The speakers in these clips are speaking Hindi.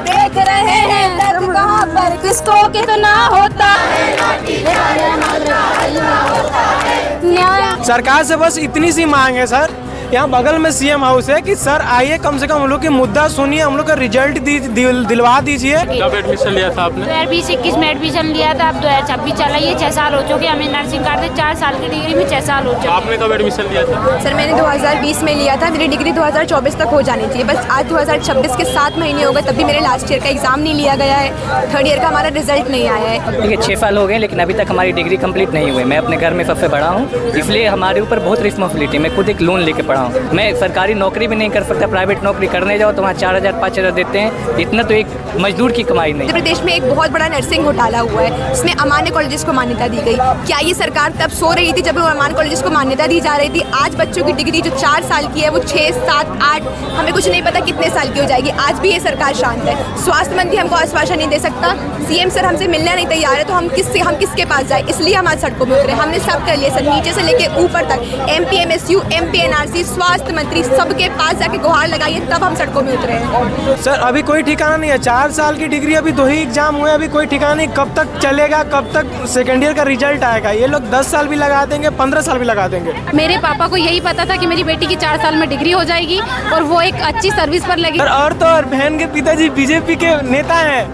देख रहे हैं दर्द कहाँ पर किसको कितना होता है। न्याय सरकार से बस इतनी सी मांग है सर, यहाँ बगल में सीएम हाउस है कि सर आइए कम से कम हम लोग की मुद्दा सुनिए, हम लोग का रिजल्ट दिलवा दीजिए। कब एडमिशन लिया था आपने? 2020-21 में एडमिशन लिया था, अब 2026 चला, ये 6 साल हो चुके। हमें नर्सिंग करते 4 साल की डिग्री में 6 साल हो चुके। आपने कब एडमिशन लिया था? सर मैंने 2020 में लिया था, मेरी डिग्री 2024 तक हो जानी थी, बस आज 2026 के 7 महीने हो गए, तब भी मेरे लास्ट ईयर का एग्जाम नहीं लिया गया है, थर्ड ईयर का हमारा रिजल्ट नहीं आया है। देखिए 6 साल हो गए लेकिन अभी तक हमारी डिग्री कंप्लीट नहीं हुई। मैं अपने घर में सबसे बड़ा हूँ, इसलिए हमारे ऊपर बहुत रिस्पॉन्सिबिलिटी। मैं खुद एक लोन लेके पढ़ा हूँ, मैं सरकारी नौकरी भी नहीं कर सकता। प्राइवेट नौकरी करने जाओ तो वहाँ 4,000 5,000 देते हैं, इतना तो एक मजदूर की कमाई नहीं। मध्य प्रदेश में एक बहुत बड़ा नर्सिंग घोटाला हुआ है, इसमें अमान्य कॉलेजेस को मान्यता दी गई। क्या ये सरकार तब सो रही थी जब अमान्य कॉलेजेस को मान्यता दी जा रही थी? आज बच्चों की डिग्री जो 4 साल की है वो 6, 7, 8 हमें कुछ नहीं पता कितने साल की हो जाएगी। आज भी ये सरकार शांत है। स्वास्थ्य मंत्री हमको आश्वासन नहीं दे सकता, सीएम सर हमसे मिलने नहीं तैयार है, तो हम किसके पास जाए? इसलिए हम आज सड़कों में उतरे। हमने सब कर लिया सर, नीचे से लेके ऊपर तक, MPMSU, MPNRC, स्वास्थ्य मंत्री, सबके पास जाके गुहार लगाइए, तब हम सड़कों में उतरे हैं। सर अभी कोई ठिकाना नहीं है, 4 साल की डिग्री, अभी 2 ही एग्जाम हुए, अभी कोई ठिकाना नहीं कब तक चलेगा, कब तक सेकेंड ईयर का रिजल्ट आएगा। ये लोग 10 साल भी लगा देंगे, 15 साल भी लगा देंगे। मेरे पापा को यही पता था कि मेरी बेटी की 4 साल में डिग्री हो जाएगी और वो एक अच्छी सर्विस पर लगेगी। और तो और बहन के पिताजी बीजेपी के नेता हैं,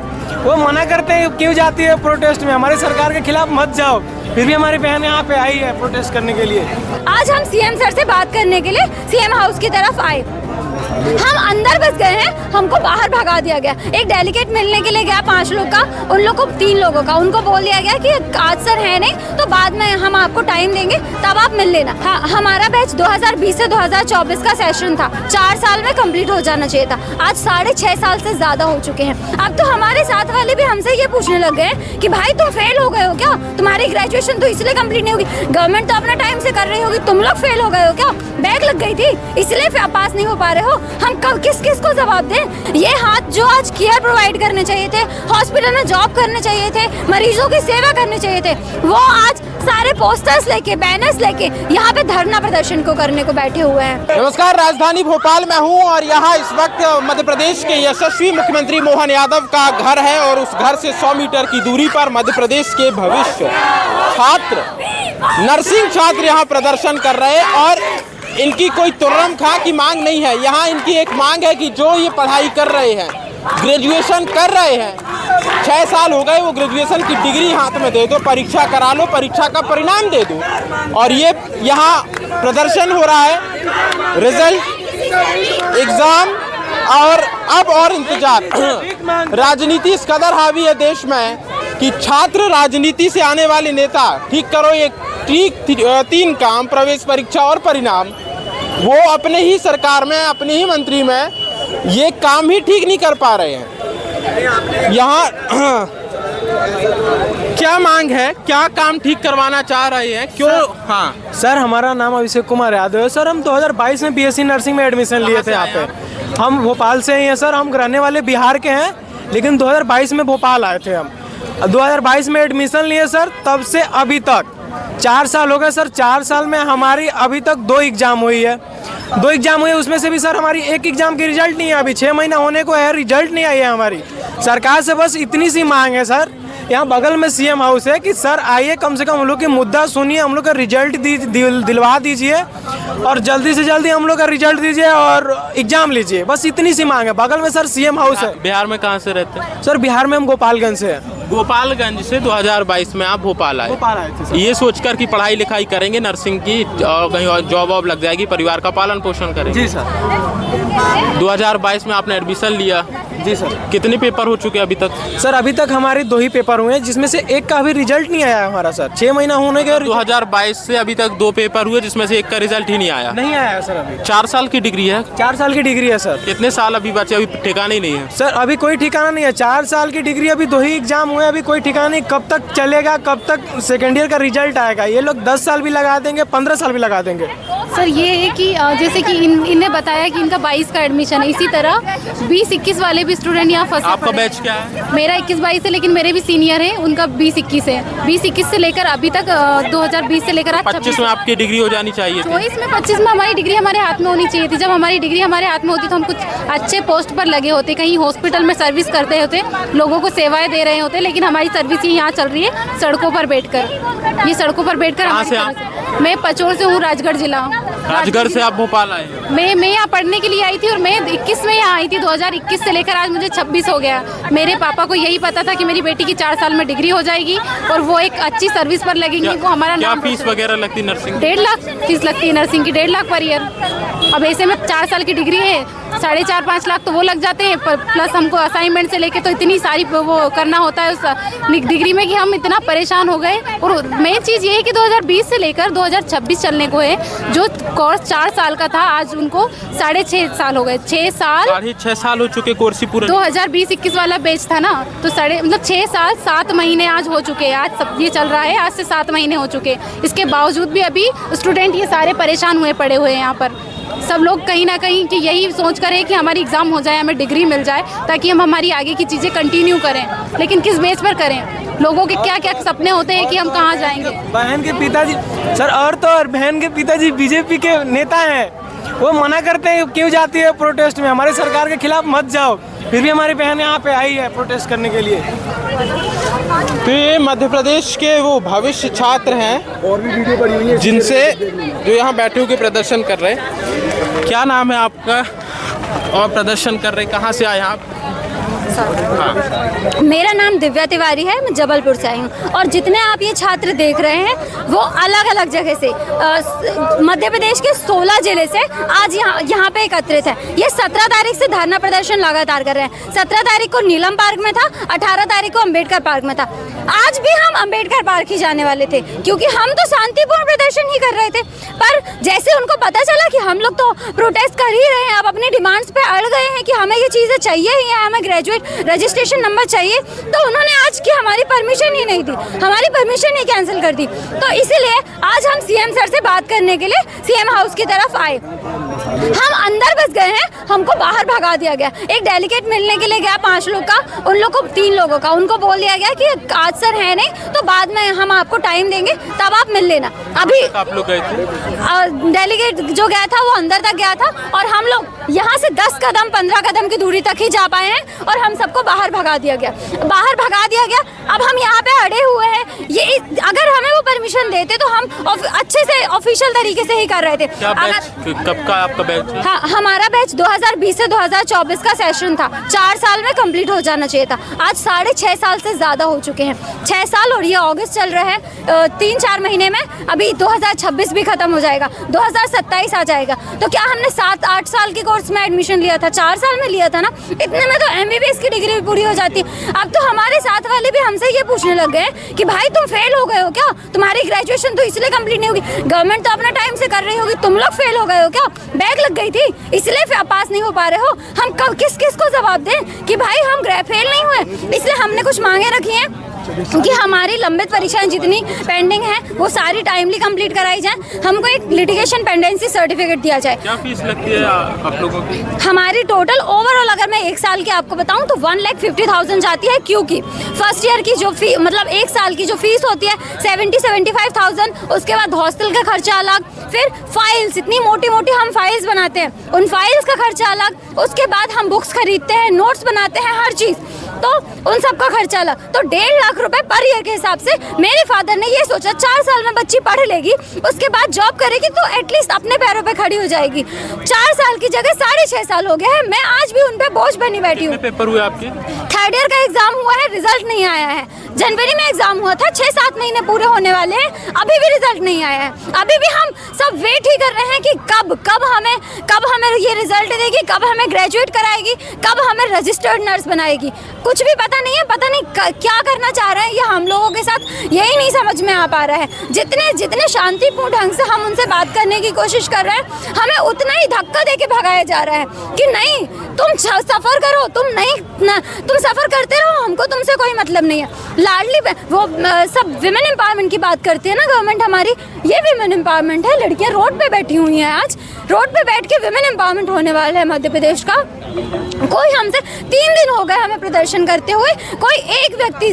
वो मना करते हैं क्यों जाती है प्रोटेस्ट में, हमारी सरकार के खिलाफ मत जाओ, फिर भी हमारी बहन यहाँ पे आई है प्रोटेस्ट करने के लिए। आज हम सीएम सर से बात करने के लिए सीएम हाउस की तरफ आए। हम अंदर बस गए हैं, हमको बाहर भगा दिया गया। एक डेलीगेट मिलने के लिए गया 5 लोग का, उन लोग को 3 लोगों का, उनको बोल दिया गया कि आज सर है नहीं तो बाद में हम आपको टाइम देंगे तब आप मिल लेना। हाँ, हमारा बैच 2020 से 2024 का सेशन था, 4 साल में कंप्लीट हो जाना चाहिए था। आज 6.5 साल से ज्यादा हो चुके हैं। अब तो हमारे साथ वाले भी हमसे ये पूछने लग गए कि भाई तुम फेल हो गए हो क्या? तुम्हारी ग्रेजुएशन तो इसलिए कंप्लीट नहीं होगी, गवर्नमेंट तो अपना टाइम से कर रही होगी, तुम लोग फेल हो गए हो क्या? बैग लग गई थी इसलिए पास नहीं हो पा रहे हो? हम कब किस को जवाब दें? ये हाथ जो आज केयर प्रोवाइड करने चाहिए थे, हॉस्पिटल में जॉब करने चाहिए थे, मरीजों की सेवा करने चाहिए थे, वो आज सारे पोस्टर्स लेके, बैनर्स लेके यहाँ पे धरना प्रदर्शन को करने को बैठे हुए हैं। नमस्कार, राजधानी भोपाल में हूँ और यहाँ इस वक्त मध्य प्रदेश के यशस्वी मुख्यमंत्री मोहन यादव का घर है और उस घर से 100 मीटर की दूरी पर मध्य प्रदेश के भविष्य छात्र, नर्सिंग छात्र यहाँ प्रदर्शन कर रहे हैं और इनकी कोई तुर्रम खा की मांग नहीं है। यहाँ इनकी एक मांग है कि जो ये पढ़ाई कर रहे हैं, ग्रेजुएशन कर रहे हैं, 6 साल हो गए, वो ग्रेजुएशन की डिग्री हाथ में दे दो, परीक्षा करा लो, परीक्षा का परिणाम दे दो। और ये यहाँ प्रदर्शन हो रहा है, रिजल्ट, एग्जाम और अब और इंतजार। राजनीति इस कदर हावी है देश में कि छात्र राजनीति से आने वाले नेता ठीक करो ये ठीक 3 काम, प्रवेश परीक्षा और परिणाम, वो अपने ही सरकार में, अपने ही मंत्री में ये काम ही ठीक नहीं कर पा रहे हैं। यहाँ क्या मांग है, क्या काम ठीक करवाना चाह रहे हैं, क्यों? हाँ सर, हमारा नाम अभिषेक कुमार यादव है सर। हम 2022 में BSc नर्सिंग में एडमिशन लिए थे यहाँ पे। हम भोपाल से ही हैं सर, हम रहने वाले बिहार के हैं, लेकिन 2022 में भोपाल आए थे। हम 2022 में एडमिशन लिए सर, तब से अभी तक 4 साल हो गए सर। 4 साल में हमारी अभी तक 2 एग्जाम हुई है, 2 एग्जाम हुए, उसमें से भी सर हमारी एक एग्जाम की रिजल्ट नहीं है, अभी 6 महीना होने को है, रिजल्ट नहीं आई है हमारी। सरकार से बस इतनी सी मांग है सर, यहाँ बगल में सीएम हाउस है कि सर आइए कम से कम हम लोग की मुद्दा सुनिए, हम लोग का रिजल्ट दिलवा दीजिए और जल्दी से जल्दी हम लोग का रिजल्ट दीजिए और एग्जाम लीजिए, बस इतनी सी मांग है। बगल में सर सीएम हाउस है। बिहार में कहाँ से रहते हैं? सर बिहार में हम गोपालगंज से हैं। गोपालगंज से 2022 में आप भोपाल आए थे सर। ये सोचकर कि पढ़ाई लिखाई करेंगे नर्सिंग की और कहीं और जॉब वॉब लग जाएगी, परिवार का पालन पोषण करेंगे। जी सर। 2022 में आपने एडमिशन लिया? जी सर। कितने पेपर हो चुके अभी तक? सर अभी तक हमारे 2 ही पेपर हुए हैं, जिसमें से एक का अभी रिजल्ट नहीं आया हमारा सर। 6 महीना होने के 2022 से अभी तक 2 पेपर हुए, जिसमें से एक का रिजल्ट ही नहीं आया। नहीं आया सर अभी। 4 साल की डिग्री है? 4 साल की डिग्री है सर। कितने साल अभी बचे? अभी ठिकाना ही नहीं है सर, अभी कोई ठिकाना नहीं है। 4 साल की डिग्री, अभी 2 ही एग्जाम हुए, अभी कोई ठिकाना नहीं कब तक चलेगा, कब तक सेकेंड ईयर का रिजल्ट आएगा। ये लोग 10 साल भी लगा देंगे, 15 साल भी लगा देंगे। सर ये है कि जैसे कि इन्हें बताया कि इनका 22 का एडमिशन है, इसी तरह 20-21 वाले भी स्टूडेंट यहाँ फंसे। आपका बैच क्या है? मेरा 21-22 है, लेकिन मेरे भी सीनियर ईयर है, उनका 20-21 है। 20-21 से लेकर अभी तक 2020 से लेकर आज 25 में आपकी डिग्री हो जानी चाहिए थी। 24 में 25 में हमारी डिग्री हमारे हाथ में होनी चाहिए थी। जब हमारी डिग्री हमारे हाथ में होती तो हम कुछ अच्छे पोस्ट पर लगे होते, कहीं हॉस्पिटल में सर्विस करते होते, लोगों को सेवाएं दे रहे होते। लेकिन हमारी सर्विस ही यहाँ चल रही है सड़कों पर बैठकर। ये सड़कों पर बैठकर कहाँ से आप? मैं पचोर से हूँ, राजगढ़ जिला। राजगढ़ से आप भोपाल आए? मैं यहाँ पढ़ने के लिए आई थी और मैं 21 में यहाँ आई थी। 2021 से लेकर आज मुझे 26 हो गया। मेरे पापा को यही पता था कि मेरी बेटी की 4 साल में डिग्री हो जाएगी और वो एक अच्छी सर्विस पर लगेंगी। वो हमारा क्या नाम फीस वगैरह लगती नर्सिंग? 1.5 लाख फीस लगती है नर्सिंग की, 1.5 लाख पर ईयर। अब ऐसे में 4 साल की डिग्री है, 4.5-5 लाख तो वो लग जाते हैं, प्लस हमको असाइनमेंट से लेके तो इतनी सारी वो करना होता है उस डिग्री में कि हम इतना परेशान हो गए। और मेन चीज़ ये है कि 2020 से लेकर 2026 चलने को है। जो कोर्स 4 साल का था आज उनको 6.5 साल हो गए। 6 साल हो चुके कोर्स ही पूरा। 2020-21 वाला बैच था ना, तो 6 साल 7 महीने आज हो चुके हैं। आज सब ये चल रहा है, आज से 7 महीने हो चुके हैं। इसके बावजूद भी अभी स्टूडेंट ये सारे परेशान हुए पड़े हुए हैं यहाँ पर। सब लोग कहीं ना कहीं कि यही सोच कर है कि हमारी एग्ज़ाम हो जाए, हमें डिग्री मिल जाए, ताकि हम हमारी आगे की चीज़ें कंटिन्यू करें। लेकिन किस बेस पर करें? लोगों के क्या क्या सपने होते हैं कि हम कहाँ जाएंगे। बहन के पिताजी सर, और तो और बहन के पिताजी बीजेपी के नेता हैं, वो मना करते हैं क्यों जाती है प्रोटेस्ट में, हमारी सरकार के खिलाफ मत जाओ। फिर भी हमारी बहन यहाँ पे आई है प्रोटेस्ट करने के लिए। तो ये मध्य प्रदेश के वो भविष्य छात्र हैं और भी वीडियो बनी हुई है जिनसे जो यहाँ बैठे हुए प्रदर्शन कर रहे हैं। क्या नाम है आपका और प्रदर्शन कर रहे, कहाँ से आए आप? मेरा नाम दिव्या तिवारी है, मैं जबलपुर से आई हूँ। और जितने आप ये छात्र देख रहे हैं वो अलग अलग जगह से, मध्य प्रदेश के 16 जिले से आज यहाँ पे एकत्रित है। ये 17 तारीख से धरना प्रदर्शन लगातार कर रहे हैं। 17 तारीख को नीलम पार्क में था, 18 तारीख को अम्बेडकर पार्क में था। आज भी हम अम्बेडकर पार्क ही जाने वाले थे, क्योंकि हम तो शांतिपूर्ण प्रदर्शन ही कर रहे थे। पर जैसे उनको पता चला कि हम लोग तो प्रोटेस्ट कर ही रहे हैं, अब अपनी डिमांड्स पे अड़ गए हैं कि हमें ये चीज़ें चाहिए ही है, हमें ग्रेजुएट रजिस्ट्रेशन नंबर चाहिए, तो उन्होंने आज की हमारी परमिशन ही नहीं दी, हमारी परमिशन ही कैंसिल कर दी। तो इसीलिए आज हम सीएम सर से बात करने के लिए सीएम हाउस की तरफ आए। हम अंदर बस गए हैं, हमको बाहर भगा दिया गया। एक डेलीगेट मिलने के लिए गया 5 लोग का, उन लोग को 3 लोगों का, उनको बोल दिया गया कि आज सर है नहीं तो बाद में हम आपको टाइम देंगे, तब आप मिल लेना। अभी आप लोग गए थे? डेलीगेट जो गया था वो अंदर तक गया था और हम लोग यहाँ से 10 कदम 15 कदम की दूरी तक ही जा पाए हैं और हम सबको बाहर भगा दिया गया। बाहर भगा दिया गया। अब हम यहाँ पे अड़े हुए हैं। ये अगर हमें वो परमिशन देते तो हम अच्छे से ऑफिशियल तरीके से ही कर रहे थे। कब का आपका बैच? हाँ, हमारा बैच 2020 से 2024 का सेशन था। 4 साल में कंप्लीट हो जाना चाहिए था। आज 6.5 साल से ज़्यादा हो चुके हैं। 6 साल और ये अगस्त चल रहा है। 3-4 महीने में अभी 2026 भी खत्म हो जाएगा, 2027 आ जाएगा। तो क्या हमने 7-8 साल के कोर्स में एडमिशन लिया था, 4 साल में लिया था ना, इतने में तो MBBS की डिग्री भी पूरी हो जाती। अब तो हमारे साथ वाले भी हमसे ये पूछने लग गए कि भाई तुम फेल हो गए हो क्या, तुम्हारी ग्रेजुएशन तो इसलिए कंप्लीट नहीं होगी, गवर्नमेंट तो अपना टाइम से कर रही होगी, तुम लोग फेल हो गए हो क्या, बैग लग गई थी इसलिए पास नहीं हो पा रहे हो। हम कब किस किस को जवाब दें कि भाई हम फेल नहीं हुए। इसलिए हमने कुछ मांगे रखी हैं क्योंकि हमारी लंबित परीक्षाएं जितनी पेंडिंग है वो सारी टाइमली कंप्लीट कराई जाए। हमको एक लिटिगेशन पेंडेंसी सर्टिफिकेट दिया जाए। क्या फीस लगती है आप लोगों की? हमारी टोटल ओवरऑल अगर मैं 1 साल की आपको बताऊं तो 1,50,000 जाती है, क्योंकि फर्स्ट ईयर की जो फी मतलब 1 साल की जो फीस होती है 70-75,000, उसके बाद हॉस्टल का खर्चा अलग, फिर फाइल्स, इतनी मोटी मोटी हम फाइल्स बनाते हैं, उन फाइल्स का खर्चा अलग, उसके बाद हम बुक्स खरीदते हैं, नोट्स बनाते हैं, हर चीज़, तो उन सब का खर्चा अलग। तो 1.5 लाख रुपए पर ईयर के हिसाब से मेरे फादर ने ये सोचा 4 साल में बच्ची पढ़ लेगी, उसके बाद जॉब करेगी तो एटलीस्ट अपने पैरों पे खड़ी हो जाएगी। 4 साल की जगह 6.5 साल हो गया है, मैं आज भी उन पे बोझ बनी बैठी हूँ। पेपर हुए आपके? 3rd ईयर का एग्जाम हुआ है, रिजल्ट नहीं आया है। जनवरी में एग्जाम हुआ था, 6-7 महीने पूरे होने वाले हैं, अभी भी रिजल्ट नहीं आया है। अभी भी हम सब वेट ही कर रहे हैं कि कब हमें ये रिजल्ट देगी, कब हमें ग्रेजुएट कराएगी, कब हमें रजिस्टर्ड नर्स बनाएगी। कुछ भी पता नहीं है, पता नहीं क्या करना चाह रहे हैं ये हम लोगों के साथ, यही नहीं समझ में आ पा रहा है। जितने शांतिपूर्ण ढंग से हम उनसे बात करने की कोशिश कर रहे हैं, हमें उतना ही धक्का देके भगाया जा रहा है कि नहीं तुम सफ़र करो, तुम सफ़र करते रहो, हमको तुमसे कोई मतलब नहीं है। लाडली वो सब विमेन एम्पावरमेंट की बात करते हैं ना गवर्नमेंट हमारी, ये विमेन एम्पावरमेंट है। लड़कियां रोड पे बैठी हुई हैं, आज रोड पे बैठ के विमेन एम्पावरमेंट होने वाला है मध्य प्रदेश का। कोई हमसे 3 दिन हो गए हमें प्रदर्शन करते हुए, कोई एक व्यक्ति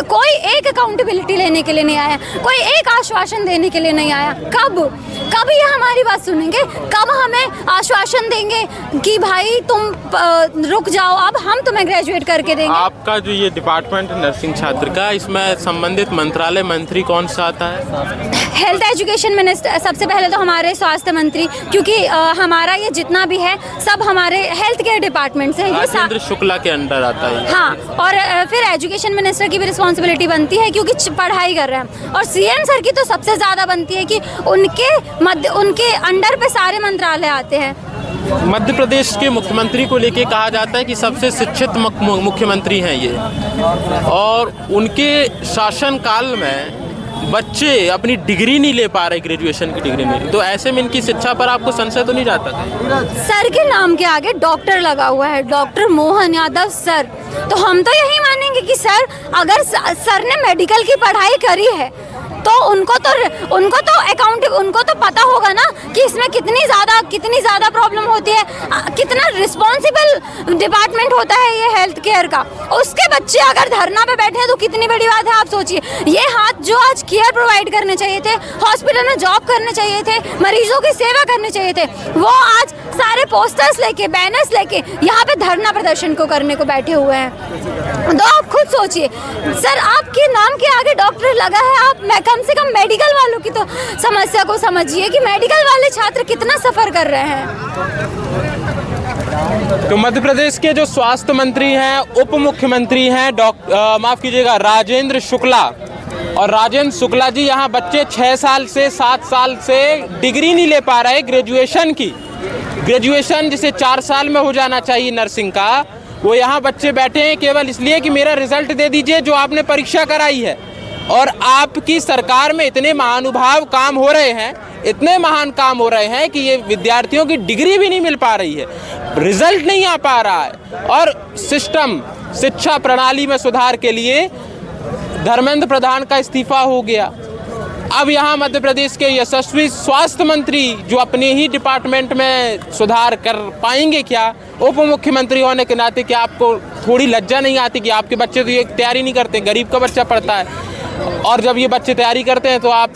कोई एक अकाउंटेबिलिटी लेने के लिए नहीं आया, कोई एक आश्वासन देने के लिए नहीं आया। कब ये हमारी बात सुनेंगे? कब हमें आश्वासन देंगे कि भाई तुम रुक जाओ, अब हम तुम्हें ग्रेजुएट करके देंगे। आपका जो ये डिपार्टमेंट है नर्सिंग छात्र का, इसमें संबंधित मंत्रालय मंत्री कौन सा आता है? हेल्थ एजुकेशन मिनिस्टर, सबसे पहले तो हमारे स्वास्थ्य मंत्री, क्योंकि हमारा ये जितना भी है सब हमारे हेल्थ केयर डिपार्टमेंट से, राजेंद्र शुक्ला के अंडर आता है। हाँ, और फिर एजुकेशन मिनिस्टर की भी रिस्पॉन्सिबिलिटी बनती है क्योंकि पढ़ाई कर रहे हैं, और सीएम सर की तो सबसे ज़्यादा बनती है कि उनके अंडर पे सारे मंत्रालय आते हैं। मध्य प्रदेश के मुख्यमंत्री को लेके कहा जाता है कि सबसे शिक्षित मुख्यमंत्री हैं ये, और उनके शासनकाल में बच्चे अपनी डिग्री नहीं ले पा रहे, ग्रेजुएशन की डिग्री नहीं। तो ऐसे में इनकी शिक्षा पर आपको संशय तो नहीं जाता? सर के नाम के आगे डॉक्टर लगा हुआ है, डॉक्टर मोहन यादव सर, तो हम तो यही मानेंगे कि सर, अगर सर ने मेडिकल की पढ़ाई करी है तो उनको तो पता होगा ना कि इसमें कितनी ज़्यादा प्रॉब्लम होती है, कितना रिस्पॉन्सिबल डिपार्टमेंट होता है ये हेल्थ केयर का। उसके बच्चे अगर धरना पे बैठे हैं तो कितनी बड़ी बात है, आप सोचिए। ये हाथ जो आज केयर प्रोवाइड करने चाहिए थे, हॉस्पिटल में जॉब करने चाहिए थे, मरीजों की सेवा करने चाहिए थे, वो आज सारे पोस्टर्स लेके, बैनर्स लेके यहाँ पे धरना प्रदर्शन को करने को बैठे हुए हैं। तो आप खुद सोचिए सर, आपके नाम के आगे डॉक्टर लगा है, आप कम से कम मेडिकल वालों की तो समस्या को समझिए कि मेडिकल वाले छात्र कितना सफर कर रहे हैं। तो मध्य प्रदेश के जो स्वास्थ्य मंत्री हैं, उप मुख्यमंत्री हैं माफ कीजिएगा राजेंद्र शुक्ला, और राजेंद्र शुक्ला जी यहाँ बच्चे 6 साल से 7 साल से डिग्री नहीं ले पा रहे ग्रेजुएशन की। ग्रेजुएशन जिसे 4 साल में हो जाना चाहिए नर्सिंग का, वो यहाँ बच्चे बैठे हैं केवल इसलिए कि मेरा रिजल्ट दे दीजिए जो आपने परीक्षा कराई है। और आपकी सरकार में इतने महानुभाव काम हो रहे हैं, इतने महान काम हो रहे हैं कि ये विद्यार्थियों की डिग्री भी नहीं मिल पा रही है, रिजल्ट नहीं आ पा रहा है। और सिस्टम, शिक्षा प्रणाली में सुधार के लिए धर्मेंद्र प्रधान का इस्तीफा हो गया। अब यहाँ मध्य प्रदेश के यशस्वी स्वास्थ्य मंत्री जो अपने ही डिपार्टमेंट में सुधार कर पाएंगे क्या? उप मुख्यमंत्री होने के नाते क्या आपको थोड़ी लज्जा नहीं आती कि आपके बच्चे तो ये तैयारी नहीं करते, गरीब का बच्चा पढ़ता है, और जब ये बच्चे तैयारी करते हैं तो आप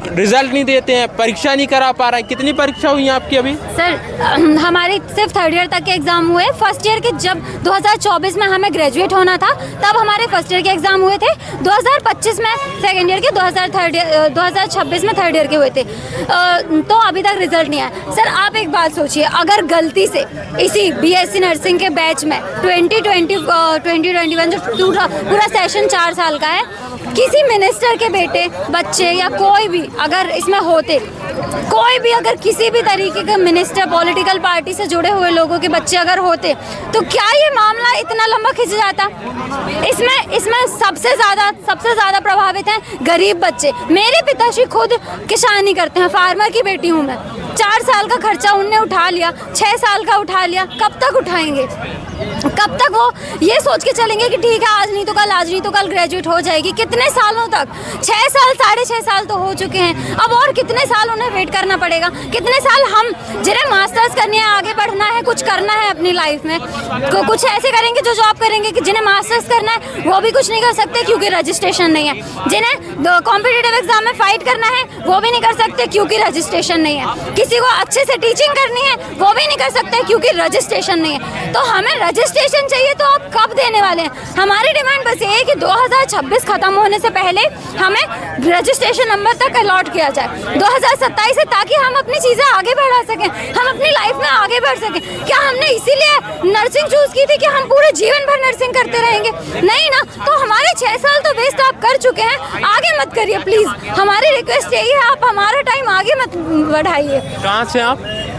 रिजल्ट नहीं देते हैं, परीक्षा नहीं करा पा रहे हैं। कितनी परीक्षा हुई है आपकी अभी? सर हमारे सिर्फ 3rd ईयर तक के एग्ज़ाम हुए। फर्स्ट ईयर के जब 2024 में हमें ग्रेजुएट होना था तब हमारे फर्स्ट ईयर के एग्ज़ाम हुए थे, 2025 में सेकेंड ईयर के, 2026 में 3rd ईयर के हुए थे। तो अभी तक रिजल्ट नहीं आया। सर आप एक बात सोचिए, अगर गलती से इसी BSc नर्सिंग के बैच में 2021 जो पूरा सेशन 4 साल का है, किसी मिनिस्टर के बेटे, बच्चे या कोई भी अगर इसमें होते, कोई भी अगर किसी भी तरीके के मिनिस्टर, पॉलिटिकल पार्टी से जुड़े हुए लोगों के बच्चे अगर होते, तो क्या ये मामला इतना लंबा खिंच जाता? इसमें सबसे ज़्यादा प्रभावित हैं गरीब बच्चे। मेरे पिताश्री खुद किसानी करते हैं, फार्मर की बेटी हूँ मैं। 4 साल का खर्चा उनने उठा लिया, 6 साल का उठा लिया, कब तक उठाएंगे? कब तक वो ये सोच के चलेंगे कि ठीक है आज नहीं तो कल ग्रेजुएट हो जाएगी? कितने सालों तक? 6 साल, 6.5 साल तो हो चुके हैं, अब और कितने साल उन्हें वेट करना पड़ेगा? कितने साल हम जिन्हें मास्टर्स करनी है, आगे बढ़ना है, कुछ करना है अपनी लाइफ में, कुछ ऐसे करेंगे जो जॉब करेंगे कि जिन्हें मास्टर्स करना है वो भी कुछ नहीं कर सकते क्योंकि रजिस्ट्रेशन नहीं है। जिन्हें कॉम्पिटिटिव एग्जाम में फाइट करना है वो भी नहीं कर सकते क्योंकि रजिस्ट्रेशन नहीं है। किसी को अच्छे से टीचिंग करनी है वो भी नहीं कर सकते क्योंकि रजिस्ट्रेशन नहीं है। तो हमें रजिस्ट्रेशन चाहिए, तो आप कब देने वाले हैं? हमारी डिमांड बस ये है कि 2026 खत्म होने से पहले हमें रजिस्ट्रेशन नंबर तक अलॉट किया जाए 2027 से, ताकि हम अपनी चीज़ें आगे बढ़ा सकें, हम अपनी लाइफ में आगे बढ़ सकें। क्या हमने इसीलिए नर्सिंग चूज़ की थी कि हम पूरे जीवन भर नर्सिंग करते रहेंगे? नहीं ना। तो हमारे 6 साल तो वेस्ट आप कर चुके हैं, आगे मत करिए प्लीज़। हमारी रिक्वेस्ट यही है, आप हमारा टाइम आगे मत बढ़ाइए। कहाँ से आप?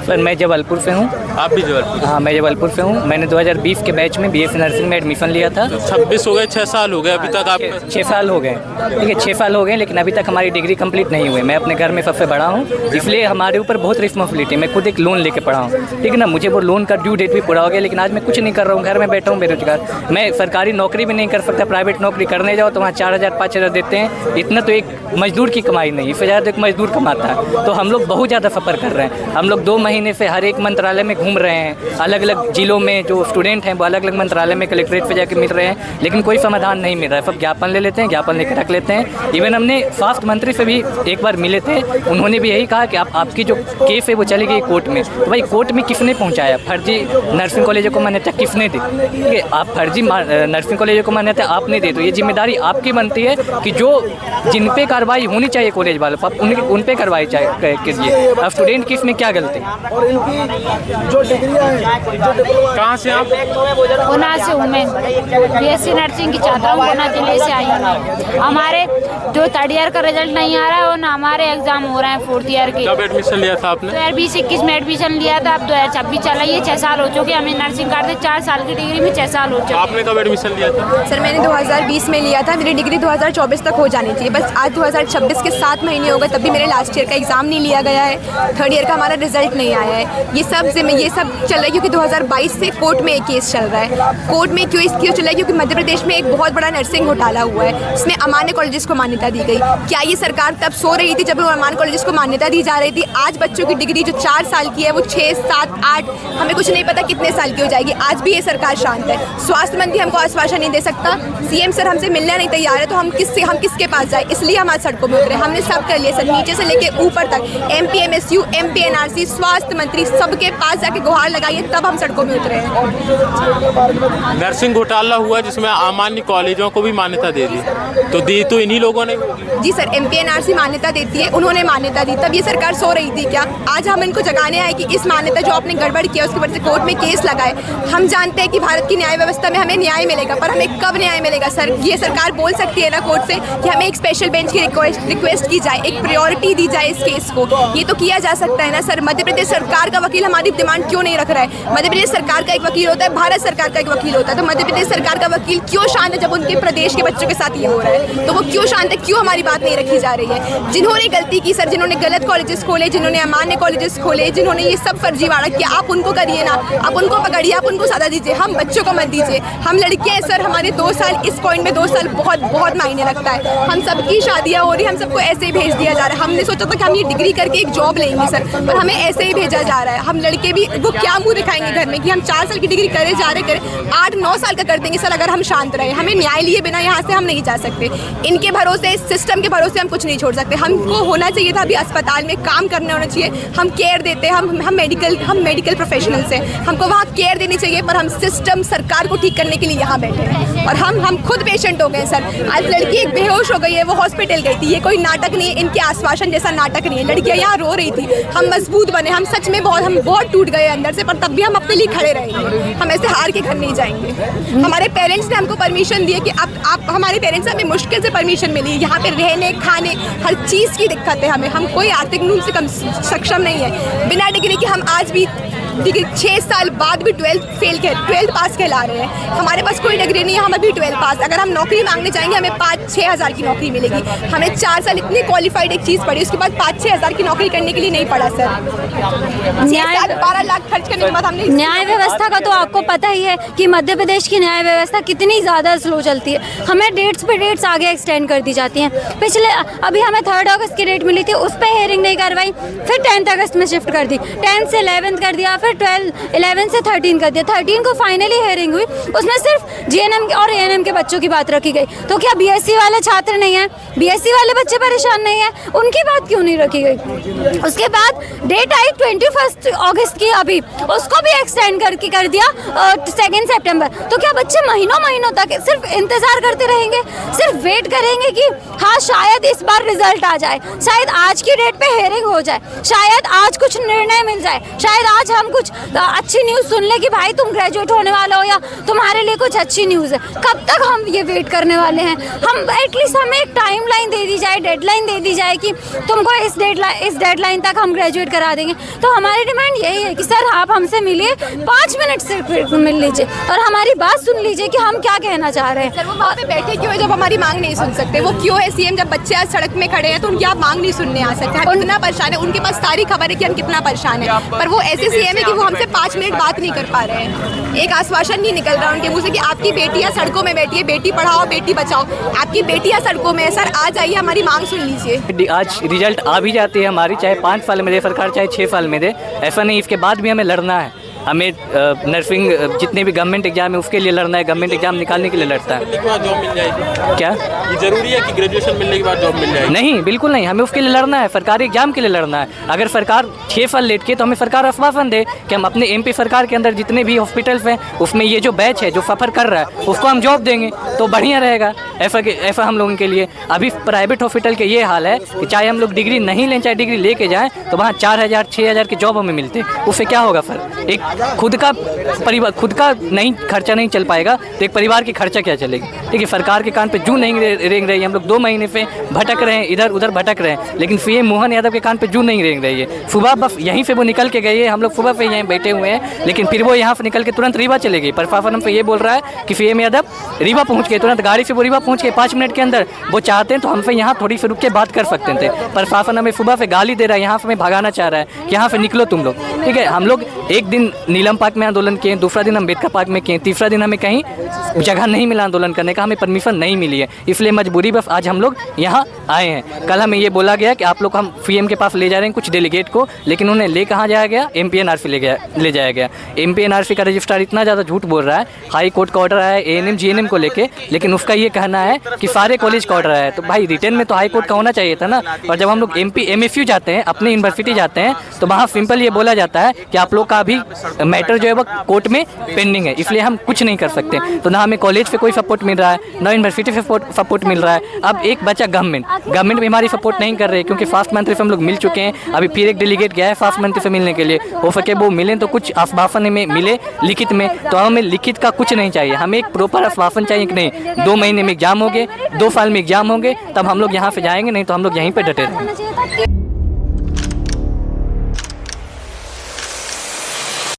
सर मैं जबलपुर से हूँ। आप भी जबलपुर? हाँ मैं जबलपुर से हूँ। मैंने 2020 के बैच में बीएससी नर्सिंग में एडमिशन लिया था। 26 हो गए, 6 साल हो गए अभी तक आप? 6 साल हो गए, ठीक है 6 साल हो गए, लेकिन अभी तक हमारी डिग्री कंप्लीट नहीं हुई। मैं अपने घर में सबसे बड़ा हूँ, इसलिए हमारे ऊपर बहुत रिस्पॉन्सिबिलिटी है। मैं खुद एक लोन लेके पढ़ा हूँ, ठीक है ना। मुझे वो लोन का ड्यू डेट भी पूरा हो गया, लेकिन आज मैं कुछ नहीं कर रहा हूँ, घर में बैठा हूँ बेरोजगार। मैं सरकारी नौकरी भी नहीं कर सकता, प्राइवेट नौकरी करने जाओ तो वहाँ 4,000 5,000 देते हैं। इतना तो एक मजदूर की कमाई नहीं, इससे ज़्यादा एक मजदूर कमाता है। तो हम लोग बहुत ज़्यादा सफ़र कर रहे हैं। हम लोग 2 महीने से हर एक मंत्रालय में घूम रहे हैं, अलग अलग जिलों में जो स्टूडेंट हैं वो अलग अलग मंत्रालय में कलेक्ट्रेट पे जाके मिल रहे हैं, लेकिन कोई समाधान नहीं मिल रहा है। सब ज्ञापन ले लेते हैं, ज्ञापन लेकर रख लेते हैं। इवन हमने स्वास्थ्य मंत्री से भी एक बार मिले थे, उन्होंने भी यही कहा कि आपकी जो केस है वो चली गई कोर्ट में। तो भाई कोर्ट में किसने पहुँचाया? फर्जी नर्सिंग कॉलेजों को मान्यता किसने दी? ठीक है, आप फर्जी नर्सिंग कॉलेजों को मान्यता आपने दे, तो ये जिम्मेदारी आपकी बनती है कि जो जिन पे कार्रवाई होनी चाहिए कॉलेज वालों पर उन पे कार्रवाई कीजिए। अब स्टूडेंट की इसमें क्या गलती? कहाँ से आप? गुना से हूँ मैं, बीएससी नर्सिंग की छात्रा हूँ, गुना जिले से आई हूँ। हमारे जो 3rd ईयर का रिजल्ट नहीं आ रहा है और ना हमारे एग्जाम हो रहे हैं 4th ईयर के। कब एडमिशन लिया था आपने? 2020-21 में एडमिशन लिया था, अब 2026 चला। ये 6 साल हो चुके हमें नर्सिंग करते, 4 साल की डिग्री में 6 साल हो चुके। आपने कब एडमिशन लिया था? सर मैंने 2020 में लिया था, मेरी डिग्री 2024 तक हो जानी थी। बस आज 2026 के 7 महीने हो गए, तब भी मेरे लास्ट ईयर का एग्ज़ाम नहीं लिया गया है, 3rd ईयर का हमारा रिजल्ट नहीं आया है। ये सब चल रहा है क्योंकि 2022 से कोर्ट में एक केस चल रहा है। कोर्ट में क्यों चल रहा है? क्योंकि मध्य प्रदेश में एक बहुत बड़ा नर्सिंग घोटाला हुआ है, इसमें अमान्य कॉलेजेस को मान्यता दी गई। क्या ये सरकार तब सो रही थी जब अमान्य कॉलेजेस को मान्यता दी जा रही थी? आज बच्चों की डिग्री जो 4 साल की है वो 6, 7, 8 हमें कुछ नहीं पता कितने साल की हो जाएगी। आज भी ये सरकार शांत है। स्वास्थ्य मंत्री हमको आश्वासन नहीं दे सकता, सीएम सर हमसे मिलने नहीं तैयार है, तो हम किसके पास जाए? इसलिए हम आज सड़कों में उतरे। हमने सब कर लिया सर, नीचे से लेके ऊपर तक, MP MSU MP NRC स्वास्थ्य मंत्री सबके पास जाके गुहार लगाइए, तब हम सड़कों में उतरे हैं। नर्सिंग घोटाला हुआ जिसमें अमान्य कॉलेजों को भी मान्यता दे दी, तो दी तो इन्हीं लोगों ने। जी सर, MP NRC मान्यता देती है, उन्होंने मान्यता दी, तब ये सरकार सो रही थी क्या? आज हम इनको जगाने आए कि इस मान्यता जो आपने गड़बड़ किया उसकी वजह से कोर्ट में केस लगाए। हम जानते हैं कि भारत की न्याय व्यवस्था में हमें न्याय मिलेगा, पर हमें कब न्याय मिलेगा सर? ये सरकार बोल सकती है ना कोर्ट से कि हमें एक स्पेशल बेंच की रिक्वेस्ट की जाए, एक प्रायोरिटी दी जाए इस केस को। ये तो किया जा सकता है ना सर। मध्य प्रदेश सरकार का वकील हमारी डिमांड क्यों नहीं रख रहा है? मध्य प्रदेश सरकार का एक वकील होता है, भारत सरकार का एक वकील होता है, तो मध्य प्रदेश सरकार का वकील क्यों शांत है जब उनके प्रदेश के बच्चों के साथ ये हो रहा है? तो वो क्यों शांत है? क्यों हमारी बात नहीं रखी जा रही है? जिन्होंने गलती की सर, जिन्होंने गलत कॉलेजेस खोले, जिन्होंने अमान्य कॉलेजेस खोले, जिन्होंने ये सब फर्जीवाड़ा किया, आप उनको करिए ना, आप उनको पकड़िए, आप उनको सजा दीजिए, हम बच्चों को मत दीजिए। हम लड़के हैं सर, हमारे 2 साल इस पॉइंट में 2 साल बहुत बहुत मायने लगता है। हम सबकी शादियाँ हो रही, हम सबको ऐसे ही भेज दिया जा रहा है। हमने सोचा था कि हम ये डिग्री करके एक जॉब लेंगे सर, पर हमें ऐसे ही भेजा जा रहा है। हम लड़के भी वो क्या मुंह दिखाएंगे घर में कि हम 4 साल की डिग्री करे जा रहे, करें 8-9 साल का कर देंगे सर अगर हम शांत रहे। हमें न्याय लिए बिना यहाँ से हम नहीं जा सकते। इनके भरोसे, इस सिस्टम के भरोसे हम कुछ नहीं छोड़ सकते। हमको होना चाहिए था अभी अस्पताल में काम करने होना चाहिए। हम केयर देते हैं, हम मेडिकल प्रोफेशनल्स हैं, हमको वहाँ केयर देनी चाहिए, पर हम सिस्टम सरकार को ठीक करने के लिए यहाँ बैठे हैं। और हम खुद पेशेंट हो गए सर। आज लड़की एक बेहोश हो गई है, वो हॉस्पिटल गई थी। ये कोई नाटक नहीं है, इनके आश्वासन जैसा नाटक नहीं है। लड़कियाँ यहाँ रो रही थी, हम मजबूत बने, हम सच में हम बहुत टूट गए अंदर से, पर तब भी हम अपने लिए खड़े रहेंगे। हम ऐसे हार के घर नहीं जाएंगे। हमारे पेरेंट्स ने हमको परमिशन दी है कि आप हमारे पेरेंट्स से हमें मुश्किल से परमिशन मिली है। यहाँ पे रहने, खाने, हर चीज़ की दिक्कत है हमें। हम कोई आर्थिक रूप से कम सक्षम नहीं है। बिना डिग्री के हम आज भी डिग्री 6 साल बाद भी 12th पास कहला रहे हैं। हमारे पास कोई डिग्री नहीं है, हम अभी 12th पास। अगर हम नौकरी मांगने जाएंगे हमें 5-6 हज़ार की नौकरी मिलेगी। हमने 4 साल इतनी क्वालिफाइड एक चीज़ पढ़ी, उसके बाद 5-6 हज़ार की नौकरी करने के लिए नहीं पढ़ा सर। 12 लाख खर्च करने के बाद हमने न्याय व्यवस्था का तो आपको पता ही है कि मध्य प्रदेश की न्याय व्यवस्था कितनी ज़्यादा स्लो चलती है। हमें डेट्स पे डेट्स आगे एक्सटेंड कर दी जाती हैं। अभी हमें 3rd अगस्त की डेट मिली थी, उस पर हेयरिंग नहीं करवाई, फिर 10th अगस्त में शिफ्ट कर दी, 10th से 11th कर दिया, फिर 11 से 13 कर दिया। 13 को फाइनली हेयरिंग हुई, उसमें सिर्फ GNM और ANM के बच्चों की बात रखी गई। तो क्या BSc वाले छात्र नहीं हैं, BSc वाले बच्चे परेशान नहीं हैं, उनकी बात क्यों नहीं रखी गई? उसके बाद डेट आई 21 अगस्त की, अभी उसको भी एक्सटेंड कर दिया 2 सितंबर। तो क्या बच्चे महीनों तक सिर्फ इंतजार करते रहेंगे, सिर्फ वेट करेंगे कि हाँ शायद इस बार रिजल्ट आ जाए, शायद आज की डेट पे हेयरिंग हो जाए, शायद आज कुछ निर्णय मिल जाए, शायद आज हम हम कुछ अच्छी न्यूज़ सुन ले कि भाई तुम ग्रेजुएट होने वाले हो या तुम्हारे लिए कुछ अच्छी न्यूज़ है। कब तक हम ये वेट करने वाले हैं? हम एटलीस्ट हमें एक टाइम लाइन दे दी जाए, डेडलाइन दे दी जाए कि तुमको इस डेडलाइन तक हम ग्रेजुएट करा देंगे। तो हमारी डिमांड यही है कि सर आप हमसे मिलिए, 5 मिनट से मिल लीजिए और हमारी बात सुन लीजिए कि हम क्या कहना चाह रहे हैं। सर वो वहाँ पे बैठे क्यों है जब हमारी मांग नहीं सुन सकते? वो क्यों है सीएम जब बच्चे आज सड़क में खड़े हैं तो उनकी आप मांग नहीं सुनने आ सकते? हम कितना परेशान है, उनके पास सारी खबर है कि हम कितना परेशान है, पर वो ऐसे सीएम है कि वो हमसे 5 मिनट बात नहीं कर पा रहे हैं। एक आश्वासन नहीं निकल रहा उनके मुँह से कि आपकी बेटियाँ सड़कों में बैठी है, बेटी पढ़ाओ बेटी बचाओ। आपकी बेटियाँ सड़कों में है सर, आ जाइए हमारी मांग सुन लीजिए। आज रिजल्ट आ भी जाती है हमारी, चाहे 5 साल में दे सरकार, चाहे 6 साल में दे, ऐसा नहीं। इसके बाद भी हमें लड़ना है। हमें नर्सिंग जितने भी गवर्नमेंट एग्जाम है उसके लिए लड़ना है, गवर्नमेंट एग्जाम निकालने के लिए लड़ता है। जॉब मिल जाएगी क्या ये जरूरी है कि ग्रेजुएशन मिलने के बाद जॉब मिल जाएगी? नहीं, बिल्कुल नहीं। हमें उसके लिए लड़ना है, सरकारी एग्जाम के लिए लड़ना है। अगर सरकार 6 साल लेट के तो हमें सरकार आश्वासन दे कि हम अपने MP सरकार के अंदर जितने भी हॉस्पिटल्स हैं उसमें ये जो बैच है जो सफ़र कर रहा है उसको हम जॉब देंगे तो बढ़िया रहेगा। ऐसा हम लोगों के लिए। अभी प्राइवेट हॉस्पिटल के ये हाल है कि चाहे हम लोग डिग्री नहीं लें, चाहे डिग्री लेके जाएँ तो वहाँ 4000 6000 की जॉब हमें मिलते। उससे क्या होगा सर? एक खुद का नहीं खर्चा नहीं चल पाएगा तो एक परिवार की खर्चा क्या चलेगी? ठीक है, सरकार के कान पे जू नहीं रेंग रही है। हम लोग 2 महीने से भटक रहे हैं, इधर उधर भटक रहे हैं, लेकिन सीएम मोहन यादव के कान पे जू नहीं रेंग रही है। सुबह बस यहीं से वो निकल के गई है, हम लोग सुबह से यहीं बैठे हुए हैं, लेकिन फिर वो यहाँ से निकल के तुरंत रीवा चले गई। प्रशासन हमसे ये बोल रहा है कि सीएम यादव रीवा पहुँच गए, तुरंत गाड़ी से वो रीवा पहुँच गए 5 मिनट के अंदर। वो चाहते हैं तो हमसे यहाँ थोड़ी सी रुक के बात कर सकते थे। प्रशासन हमें सुबह से गाली दे रहा है, यहाँ से हमें भगाना चाह रहा है कि यहाँ से निकलो तुम लोग। ठीक है, हम लोग एक दिन नीलम पार्क में आंदोलन किए, दूसरा दिन अम्बेडकर पार्क में किए, तीसरा दिन हमें कहीं जगह नहीं मिला आंदोलन करने का, हमें परमिशन नहीं मिली है, इसलिए मजबूरी बस आज हम लोग यहाँ आए हैं। कल हमें ये बोला गया कि आप लोग हम सीएम के पास ले जा रहे हैं कुछ डेलीगेट को, लेकिन उन्हें ले कहाँ जाया गया? MP-NRC ले जाया गया। MP-NRC का रजिस्ट्रार इतना ज़्यादा झूठ बोल रहा है। हाई कोर्ट का ऑर्डर आया है ANM GNM को लेके, लेकिन उसका ये कहना है कि सारे कॉलेज का ऑर्डर आया है। तो भाई रिटर्न में तो हाई कोर्ट का होना चाहिए था ना। और जब हम लोग MSU जाते हैं, अपनी यूनिवर्सिटी जाते हैं, तो वहाँ सिंपल ये बोला जाता है कि आप लोग का अभी मैटर जो है वो कोर्ट में पेंडिंग है, इसलिए हम कुछ नहीं कर सकते। तो ना हमें कॉलेज से कोई सपोर्ट मिल रहा है, ना यूनिवर्सिटी से सपोर्ट मिल रहा है। अब एक बचा गवर्नमेंट भी हमारी सपोर्ट नहीं कर रही, क्योंकि स्वास्थ्य मंत्री से हम लोग मिल चुके हैं। अभी फिर एक डेलीगेट गया है स्वास्थ्य मंत्री से मिलने के लिए, हो सके वो मिलें तो कुछ आश्वासन में मिले लिखित में। तो हमें लिखित का कुछ नहीं चाहिए, हमें एक प्रॉपर आश्वासन चाहिए कि नहीं 2 महीने में एग्जाम होंगे, 2 साल में एग्जाम होंगे, तब हम लोग यहाँ से जाएंगे, नहीं तो हम लोग यहीं पर डटे रहेंगे।